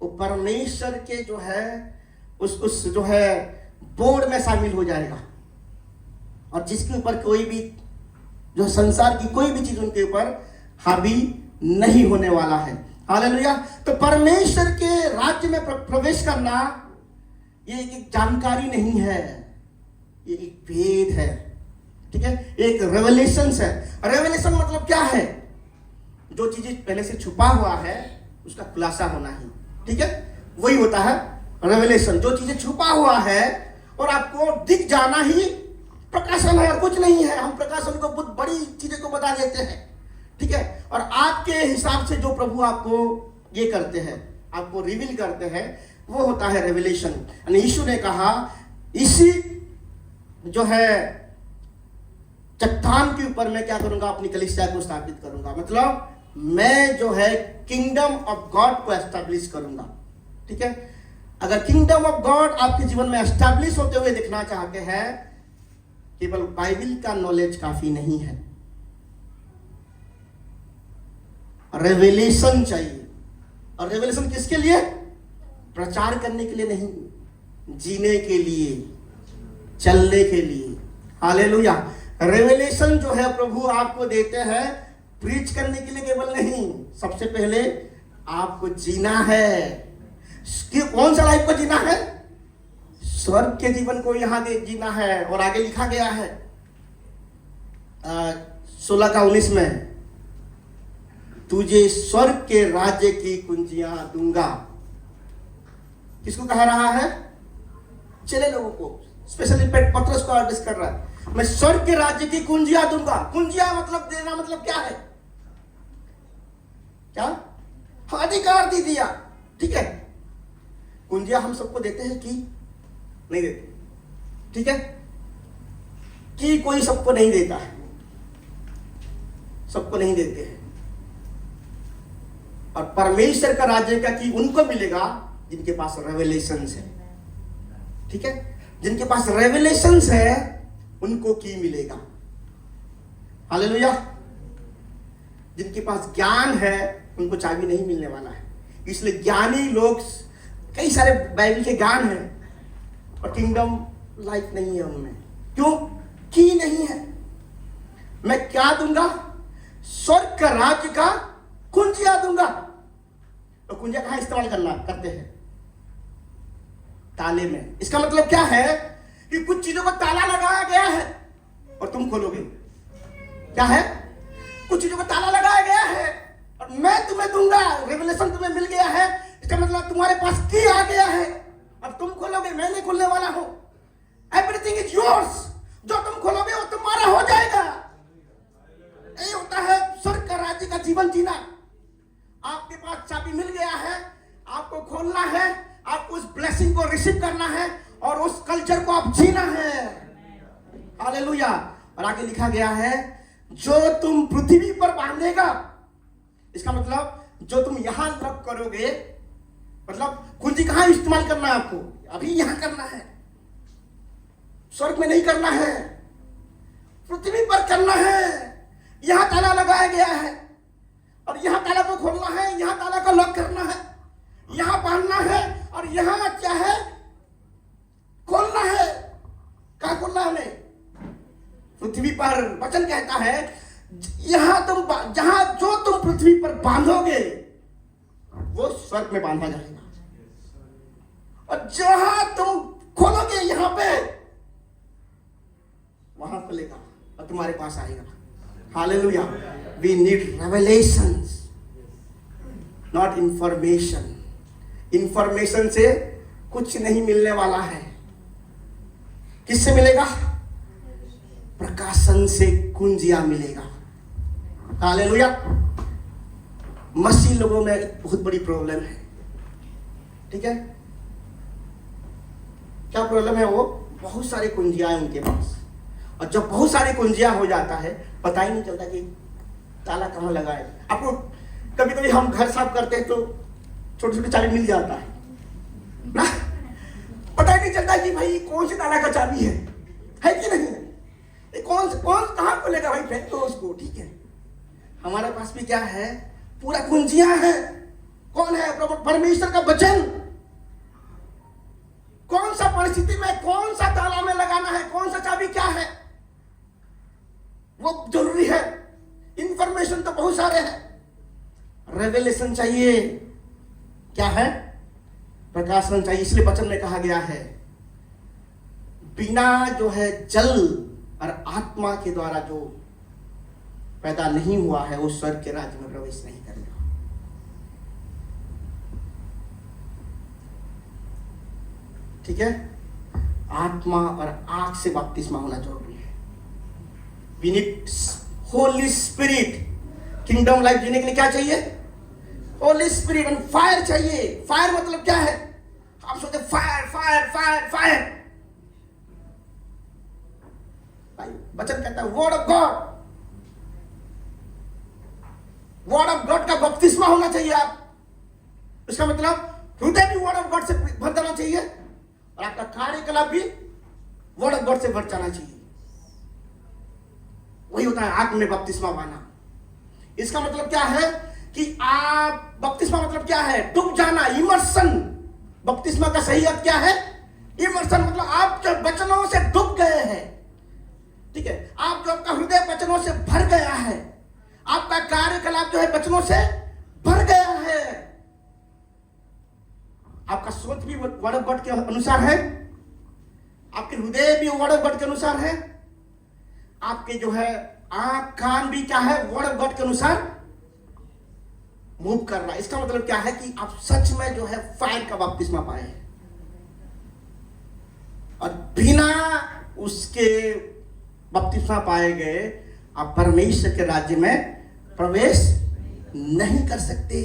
वो परमेश्वर के जो है उस जो है बोर्ड में शामिल हो जाएगा, और जिसके ऊपर कोई भी जो संसार की कोई भी चीज उनके ऊपर हावी नहीं होने वाला है। हालेलुया। तो परमेश्वर के राज्य में प्रवेश करना ये एक जानकारी नहीं है, ये एक भेद है, ठीक है? एक रेवलेशन है। रेवलेशन मतलब क्या है? जो चीजें पहले से छुपा हुआ है उसका खुलासा होना ही, ठीक है? वही होता है रेवलेशन। जो चीजें छुपा हुआ है और आपको दिख जाना ही प्रकाशन है और कुछ नहीं है। हम प्रकाशन को बहुत बड़ी चीजें को बता देते हैं, ठीक है? और आपके हिसाब से जो प्रभु आपको ये करते हैं, आपको रिवील करते हैं, वो होता है रेवलेशन। यीशु ने कहा इसी जो है चट्टान के ऊपर मैं क्या करूंगा? अपनी कलीसिया को स्थापित करूंगा। मतलब मैं जो है किंगडम ऑफ गॉड को एस्टैब्लिश करूंगा, ठीक है? अगर किंगडम ऑफ गॉड आपके जीवन में एस्टैब्लिश होते हुए दिखना चाहते हैं, केवल बाइबल का नॉलेज काफी नहीं है, रेवलेशन चाहिए। और रेवलेशन किसके लिए? प्रचार करने के लिए नहीं, जीने के लिए, चलने के लिए। हालेलुया। रेवलेशन जो है प्रभु आपको देते हैं प्रीच करने के लिए केवल नहीं, सबसे पहले आपको जीना है। कि कौन सा लाइफ को जीना है? स्वर्ग के जीवन को यहां जीना है। और आगे लिखा गया है 16:19 में, तुझे स्वर्ग के राज्य की कुंजियां दूंगा। किसको कह रहा है? चले लोगों को, स्पेशली पतरस को एड्रेस कर रहा है। मैं स्वर्ग के राज्य की कुंजियां दूंगा। कुंजियां मतलब देना, मतलब क्या है? क्या? अधिकार दे दिया, ठीक है? कुंजियां हम सबको देते हैं कि नहीं देते, ठीक है? कि कोई सबको नहीं देता है, सबको नहीं देते हैं। और परमेश्वर का राज्य का कि उनको मिलेगा जिनके पास रेवलेशंस है, ठीक है? जिनके पास रेवलेशंस है उनको की मिलेगा। हालेलुया। जिनके पास ज्ञान है उनको चाबी नहीं मिलने वाला है। इसलिए ज्ञानी लोग, कई सारे बाइबल के ज्ञान है और किंगडम लाइफ नहीं है उनमें। क्यों? की नहीं है। मैं क्या दूंगा? स्वर्ग का राज्य का कुंजिया दूंगा। तो कुंजिया कहां इस्तेमाल करते हैं? ताले में। इसका मतलब क्या है कि कुछ चीजों को ताला लगाया गया है और तुम खोलोगे। क्या है? कुछ चीजों को ताला लगाया गया है और मैं तुम्हें दूंगा। रेवलेशन तुम्हें मिल गया है, इसका मतलब तुम्हारे पास की आ गया है, अब तुम खोलोगे। मैं नहीं खोलने वाला हूं। Everything is yours. जो तुम खोलोगे वो तुम्हारा हो जाएगा। यही होता है स्वर्ग का राज्य का जीवन जीना। आपके पास चाबी मिल गया है, आपको खोलना है, आपको उस ब्लेसिंग को रिसीव करना है और उस कल्चर को आप जीना है। हालेलुया। और आगे लिखा गया है, जो तुम पृथ्वी पर बांधेगा, इसका मतलब जो तुम यहां लॉक करोगे, मतलब कुंजी कहां इस्तेमाल करना है आपको? अभी यहां करना है, स्वर्ग में नहीं करना है, पृथ्वी पर करना है। यहां ताला लगाया गया है और यहां ताला को खोलना है, यहां ताला को लॉक करना है, यहां बांधना है और यहां क्या है? खोलना है। कहां खोलना है हमें? पृथ्वी पर। वचन कहता है जहां जो तुम पृथ्वी पर बांधोगे वो स्वर्ग में बांधा जाएगा, और जहां तुम खोलोगे यहां पे, वहां खुलेगा और तुम्हारे पास आएगा। Hallelujah. We need revelations, not information. Information से कुछ नहीं मिलने वाला है। किससे मिलेगा? प्रकाशन से कुंजिया मिलेगा। हालेलुया। मसीह लोगों में बहुत बड़ी प्रॉब्लम है। ठीक है, क्या प्रॉब्लम है? वो बहुत सारी कुंजियां हैं उनके पास, और जब बहुत सारी कुंजियां हो जाता है, पता ही नहीं चलता कि ताला कहां लगाए। आपको कभी कभी हम घर साफ करते हैं तो छोटे छोटे चाबी मिल जाता है ना, पता ही नहीं चलता कि भाई कौन से ताला का चाबी है कि नहीं है, कौन कहां खुलेगा, भाई फेंक दो उसको। ठीक है, हमारे पास भी क्या है? पूरा कुंजियां है। कौन है? परमेश्वर का वचन। कौन सा परिस्थिति में कौन सा ताला में लगाना है, कौन सा चाबी क्या है, वो जरूरी है। इंफॉर्मेशन तो बहुत सारे हैं, रेवलेशन चाहिए। क्या है? प्रकाशन चाहिए। इसलिए वचन में कहा गया है, बिना जो है जल और आत्मा के द्वारा जो पैदा नहीं हुआ है, वो स्वर्ग के राज्य में प्रवेश नहीं करेगा। ठीक है, आत्मा और आग से बपतिस्मा होना जरूरी है। We need holy spirit. Kingdom life जीने के लिए क्या चाहिए? होली स्पिरिट एंड फायर चाहिए। फायर मतलब क्या है? आप सोचते फायर फायर फायर फायर, वचन कहता है word of God. Word of God का बपतिस्मा होना चाहिए आप। इसका मतलब हृदय भी वर्ड ऑफ गॉड से भर जाना चाहिए और आपका कार्यकलाप भी वर्ड ऑफ गॉड से भर जाना चाहिए। वही होता है आत्मा में बपतिस्मा पाना। इसका मतलब क्या है कि आप, बपतिस्मा मतलब क्या है? डूब जाना, इमर्शन। बपतिस्मा का सही अर्थ क्या है? इमर्शन मतलब आप जो वचनों से डूब गए हैं। ठीक है, आप जो आपका हृदय वचनों से भर गया है, आपका कार्यकलाप जो है वचनों से भर गया है, आपका सोच भी वर्ड ऑफ गॉड के अनुसार है, आपके हृदय भी वर्ड ऑफ गॉड के अनुसार है, आपके जो है आंख कान भी क्या है? वर्ड ऑफ गॉड के अनुसार मूव कर रहा है। इसका मतलब क्या है कि आप सच में जो है फायर का बपतिस्मा पाए हैं, और बिना उसके बपतिस्मा पाए गए आप परमेश्वर के राज्य में प्रवेश नहीं कर सकते।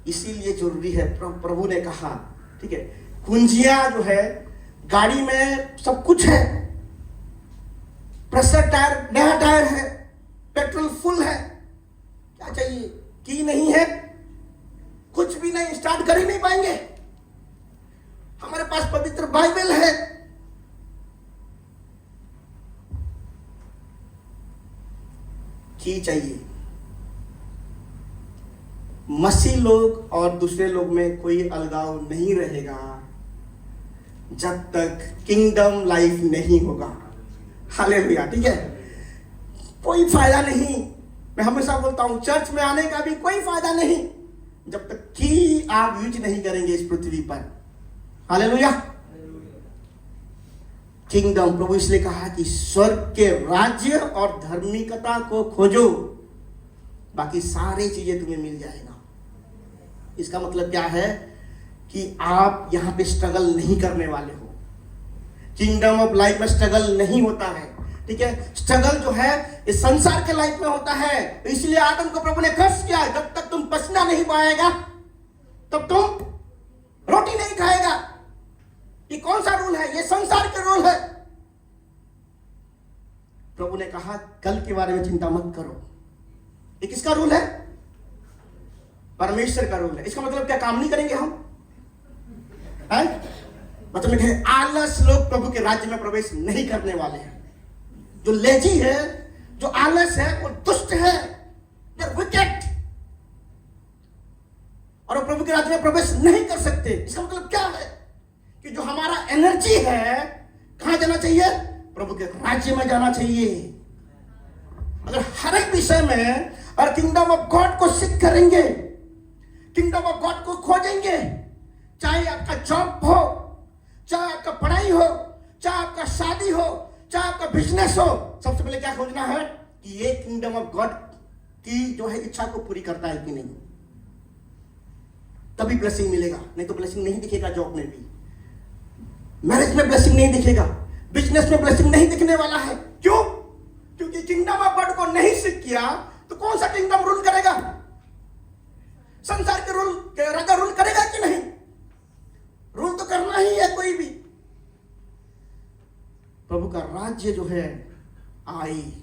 इसीलिए जरूरी है, प्रभु ने कहा, ठीक है, कुंजियां जो है, गाड़ी में सब कुछ है, प्रेशर टायर, नया टायर है, पेट्रोल फुल है, क्या चाहिए? की नहीं है, कुछ भी नहीं, स्टार्ट कर ही नहीं पाएंगे। हमारे पास पवित्र बाइबल है, की चाहिए। मसीह लोग और दूसरे लोग में कोई अलगाव नहीं रहेगा जब तक किंगडम लाइफ नहीं होगा। हालेलुया। ठीक है, कोई फायदा नहीं। मैं हमेशा बोलता हूं, चर्च में आने का भी कोई फायदा नहीं जब तक कि आप यूज नहीं करेंगे इस पृथ्वी पर। हालेलुया। किंगडम, प्रभु इसलिए कहा कि स्वर्ग के राज्य और धार्मिकता को खोजो, बाकी सारी चीजें तुम्हें मिल जाएगा। इसका मतलब क्या है कि आप यहां पे स्ट्रगल नहीं करने वाले हो। किंगडम ऑफ लाइफ में स्ट्रगल नहीं होता है। ठीक है, स्ट्रगल जो है इस संसार के लाइफ में होता है। इसलिए आदम को प्रभु ने कर्स किया, जब तक तुम पसीना नहीं पाएगा तब तुम रोटी नहीं खाएगा। ये कौन सा रूल है? ये संसार के रूल है। प्रभु ने कहा कल के बारे में चिंता मत करो। ये किसका रूल है? परमेश्वर का रूल है। इसका मतलब क्या काम नहीं करेंगे हम? मतलब है आलस लोग प्रभु के राज्य में प्रवेश नहीं करने वाले हैं। जो लेजी है, जो आलस है, वो दुष्ट है, विकेट, और वो प्रभु के राज्य में प्रवेश नहीं कर सकते। इसका मतलब क्या है? कि जो हमारा एनर्जी है कहां जाना चाहिए? प्रभु के राज्य में जाना चाहिए। अगर हर एक विषय में और किंगडम ऑफ गॉड को सीख करेंगे, किंगडम ऑफ गॉड को खोजेंगे, चाहे आपका जॉब हो, चाहे आपका पढ़ाई हो, चाहे आपका शादी हो, चाहे आपका बिजनेस हो, सबसे पहले क्या खोजना है कि ये किंगडम ऑफ गॉड की जो है इच्छा को पूरी करता है कि नहीं, तभी ब्लेसिंग मिलेगा। नहीं तो ब्लेसिंग नहीं दिखेगा। जॉब में भी, मैरिज में ब्लेसिंग नहीं दिखेगा, बिजनेस में ब्लेसिंग नहीं दिखने वाला है। क्यों? क्योंकि किंगडम ऑफ गॉड को नहीं सीख किया तो कौन सा किंगडम रूल करेगा? संसार के रूल के राजा रूल करेगा कि नहीं? रूल तो करना ही है कोई भी। प्रभु का राज्य जो है आई,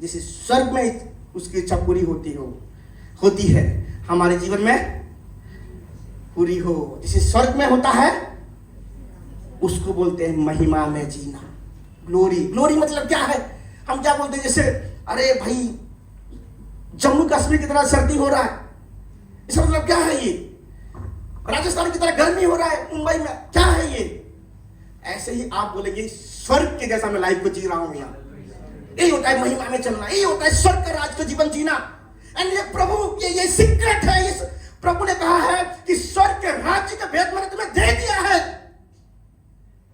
जिसे स्वर्ग में उसकी इच्छा पूरी होती है, हमारे जीवन में पूरी हो। जिसे स्वर्ग में होता है उसको बोलते हैं महिमा में जीना, ग्लोरी। ग्लोरी मतलब क्या है? हम क्या बोलते हैं? जैसे अरे भाई जम्मू कश्मीर की तरह सर्दी हो रहा है, इसका मतलब क्या है? ये राजस्थान की तरह गर्मी हो रहा है मुंबई में, क्या है ये? ऐसे ही आप बोलेंगे स्वर्ग के जैसा मैं लाइफ को जी रहा हूं यहाँ। यही होता है महिमा में चलना, यही होता है स्वर्ग का राज का जीवन जीना। एंड ये प्रभु ये सीक्रेट है। ये प्रभु ने कहा है कि स्वर्ग के राज्य का भेद मैंने तुम्हें दे दिया है।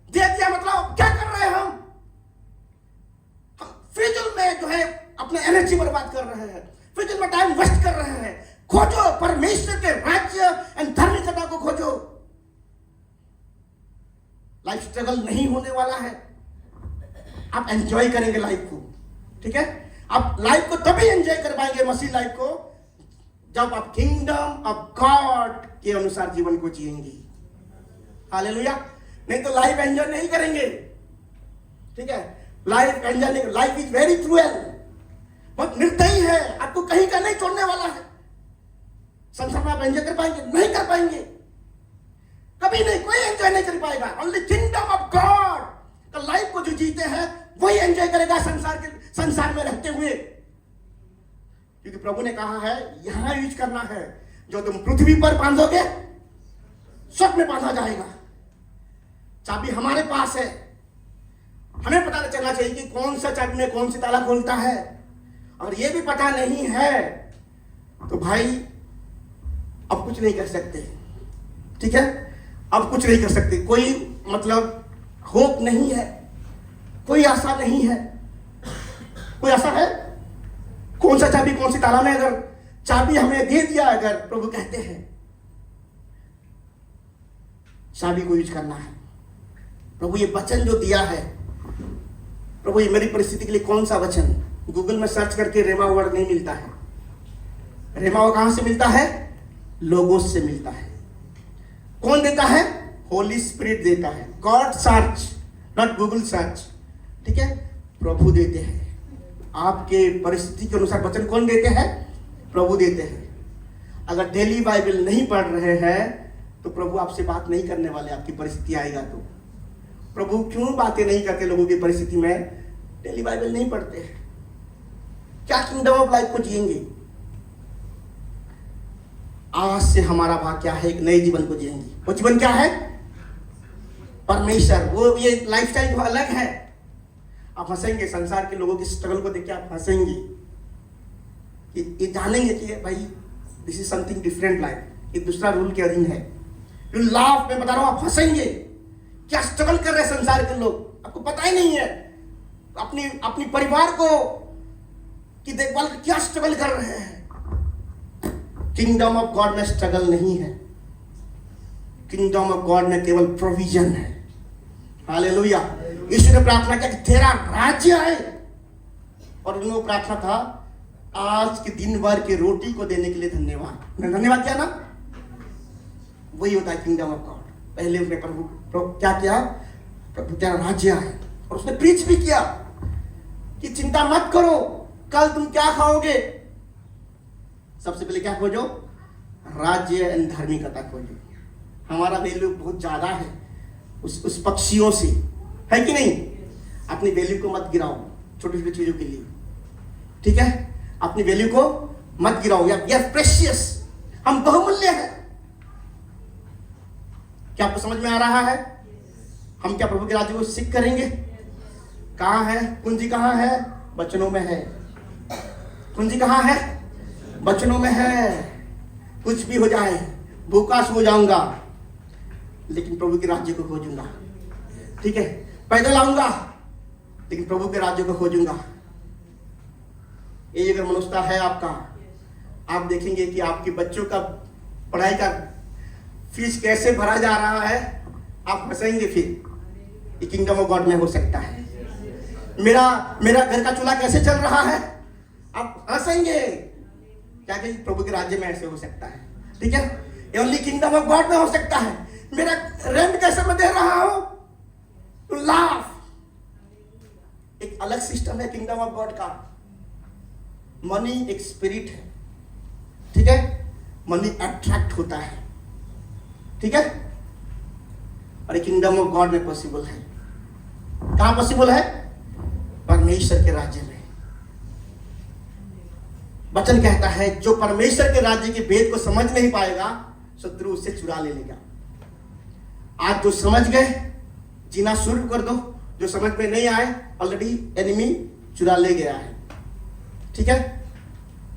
दे दिया मतलब क्या कर रहे हैं हम फिजूल में जो है अपने एनर्जी बर्बाद कर रहे हैं, फिजूल में टाइम वेस्ट कर रहे हैं। खोजो परमेश्वर के राज्य एंड धार्मिकता को खोजो। लाइफ स्ट्रगल नहीं होने वाला है। आप एंजॉय करेंगे लाइफ को, ठीक है? आप लाइफ को तभी एंजॉय कर पाएंगे, मसीह लाइफ को, जब आप किंगडम ऑफ गॉड के अनुसार जीवन को जिएंगे। हालेलुया। नहीं तो लाइफ एंजॉय नहीं करेंगे, ठीक है? लाइफ एंजॉय नहीं, लाइफ इज वेरी क्रूएल, बहुत निर्दयी है, आपको कहीं का नहीं छोड़ने वाला है। संसार में आप एंजॉय कर पाएंगे? नहीं कर पाएंगे, कभी नहीं। कोई एंजॉय नहीं कर पाएगा। ओनली किंगडम ऑफ गॉड का लाइफ को जो जीते हैं वही एंजॉय करेगा संसार में रहते हुए। क्योंकि प्रभु ने कहा है यहां यूज करना है, जो तुम पृथ्वी पर बांधोगे स्वर्ग में बांधा जाएगा। चाबी हमारे पास है। हमें पता चलना चाहिए कि कौन सा चाबी में कौन सी ताला खोलता है। और यह भी पता नहीं है तो भाई अब कुछ नहीं कर सकते, ठीक है? अब कुछ नहीं कर सकते। कोई मतलब होप नहीं है, कोई आशा नहीं है। कोई आशा है? कौन सा चाबी कौन सी ताला में? अगर चाबी हमें दे दिया, अगर प्रभु कहते हैं चाबी को यूज करना है। प्रभु ये वचन जो दिया है, प्रभु ये मेरी परिस्थिति के लिए कौन सा वचन? गूगल में सर्च करके रेमा वर्ड नहीं मिलता है। रेमा वर्ड कहां से मिलता है? लोगोस से मिलता है। कौन देता है? होली स्पिरिट देता है। God search, not Google search, ठीक है? प्रभु देते हैं। आपके परिस्थिति के अनुसार वचन कौन देते हैं? प्रभु देते हैं। अगर डेली बाइबल नहीं पढ़ रहे हैं तो प्रभु आपसे बात नहीं करने वाले। आपकी परिस्थिति आएगा तो प्रभु क्यों बातें नहीं करते लोगों की परिस्थिति में? डेली बाइबल नहीं पढ़ते हैं। क्या किंगडम ऑफ लाइफ को जिएंगे? आज से हमारा भाग क्या है? एक नए जीवन को जिएंगे। वो जीवन क्या है? परमेश्वर। वो ये लाइफस्टाइल जो अलग है। आप हंसेंगे, संसार के लोगों की स्ट्रगल को देख के आप हंसेंगे, ये जानेंगे कि भाई this is something different life, ये दूसरा रूल के अधीन है। यू लाफ, मैं बता रहा हूं, आप हंसेंगे। क्या स्ट्रगल कर रहे हैं संसार के लोग, आपको पता ही नहीं है। अपनी परिवार को की देखभाल क्या स्ट्रगल कर रहे हैं। किंगडम ऑफ गॉड में स्ट्रगल नहीं है। किंगडम ऑफ गॉड में केवल प्रोविजन है। हालेलुया। यीशु ने प्रार्थना किया कि तेरा राज्य आए, और उन्होंने प्रार्थना था आज के दिन भर की रोटी को देने के लिए धन्यवाद। उन्होंने धन्यवाद किया ना, वही होता है किंगडम ऑफ गॉड। पहले उसने प्रभु क्या किया, प्रभु तेरा राज्य आए, और उसने प्रीच भी किया कि चिंता मत करो कल तुम क्या खाओगे। सबसे पहले क्या खोजो, राज्य एंड धार्मिकता खोजो। हमारा वैल्यू बहुत ज्यादा है उस पक्षियों से, है कि नहीं। अपनी वैल्यू को मत गिराओ छोटी छोटी चीजों के लिए, ठीक है। अपनी वैल्यू को मत गिराओ, या प्रेशियस, हम बहुमूल्य हैं। क्या आपको समझ में आ रहा है। हम क्या प्रभु के राज्य को सीख करेंगे। कहां है कुंजी, कहां है, वचनों में है। कुंजी कहां है, वचनों में है। कुछ भी हो जाए, भूखा सो जाऊंगा लेकिन प्रभु के राज्य को खोजूंगा, ठीक है। पैदल आऊंगा लेकिन प्रभु के राज्य को खोजूंगा। ये अगर मनुष्यता है आपका, आप देखेंगे कि आपके बच्चों का पढ़ाई का फीस कैसे भरा जा रहा है, आप हंसेंगे। फिर ये किंगडम ऑफ गॉड में हो सकता है। मेरा घर का चूल्हा कैसे चल रहा है, आप हंसेंगे। क्या कि प्रभु के राज्य में ऐसे हो सकता है, ठीक है। ये ओनली किंगडम ऑफ गॉड में हो सकता है। मेरा रेंट कैसे मैं दे रहा हूं, टू लाफ। एक अलग सिस्टम है किंगडम ऑफ गॉड का। मनी एक स्पिरिट है, ठीक है। मनी अट्रैक्ट होता है, ठीक है। और किंगडम ऑफ गॉड में पॉसिबल है। कहां पॉसिबल है, परमेश्वर के राज्य में। वचन कहता है जो परमेश्वर के राज्य के भेद को समझ नहीं पाएगा, शत्रु उससे चुरा ले लेगा। आज जो समझ गए जीना शुरू कर दो, जो समझ में नहीं आए ऑलरेडी एनिमी चुरा ले गया है, ठीक है।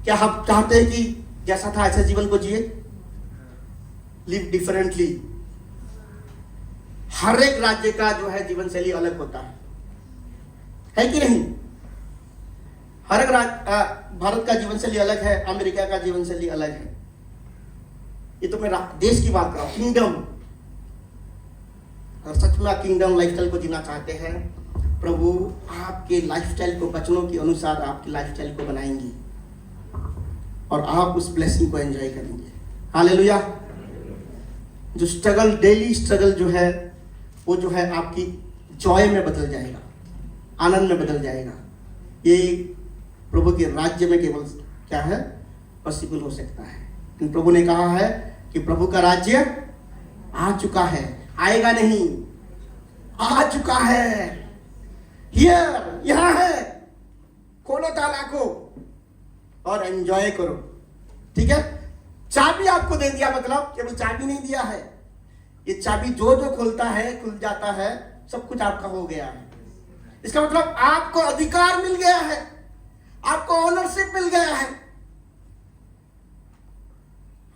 क्या हम चाहते हैं कि जैसा था ऐसा जीवन को जिए, लिव डिफरेंटली। हर एक राज्य का जो है जीवन शैली अलग होता है कि नहीं। हर एक भारत का जीवन शैली अलग है, अमेरिका का जीवन शैली अलग है। ये तो मैं देश की बात कर रहा हूं, किंगडम। अगर सच में आप किंगडम लाइफस्टाइल को जीना चाहते हैं, प्रभु आपके लाइफस्टाइल को वचनों के अनुसार आपकी लाइफस्टाइल को बनाएंगे और आप उस ब्लेसिंग को एंजॉय करेंगे। हालेलुया। जो स्ट्रगल, डेली स्ट्रगल जो है, वो जो है आपकी जॉय में बदल जाएगा, आनंद में बदल जाएगा। ये प्रभु के राज्य में केवल क्या है, पॉसिबल हो सकता है। लेकिन प्रभु ने कहा है कि प्रभु का राज्य आ चुका है, आएगा नहीं, आ चुका है। हियर, यहां है। खोलो ताला को और एंजॉय करो, ठीक है। चाबी आपको दे दिया, मतलब केवल चाबी नहीं दिया है। ये चाबी जो जो खुलता है, खुल जाता है, सब कुछ आपका हो गया है। इसका मतलब आपको अधिकार मिल गया है, आपको ओनरशिप मिल गया है।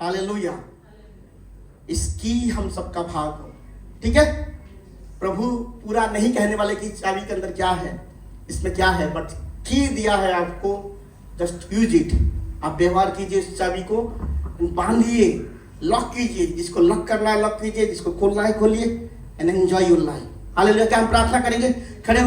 हालेलुया। इसकी हम सबका भाग हो, ठीक है। प्रभु पूरा नहीं कहने वाले कि चाबी के अंदर क्या है, इसमें क्या है, बट की दिया है आपको, जस्ट यूज इट। आप व्यवहार कीजिए इस चाबी को, बांधिए, लॉक कीजिए। जिसको लॉक करना है लॉक कीजिए, जिसको खोलना है खोलिए, and enjoy your life. Hallelujah. क्या हम प्रार्थना करेंगे, खड़े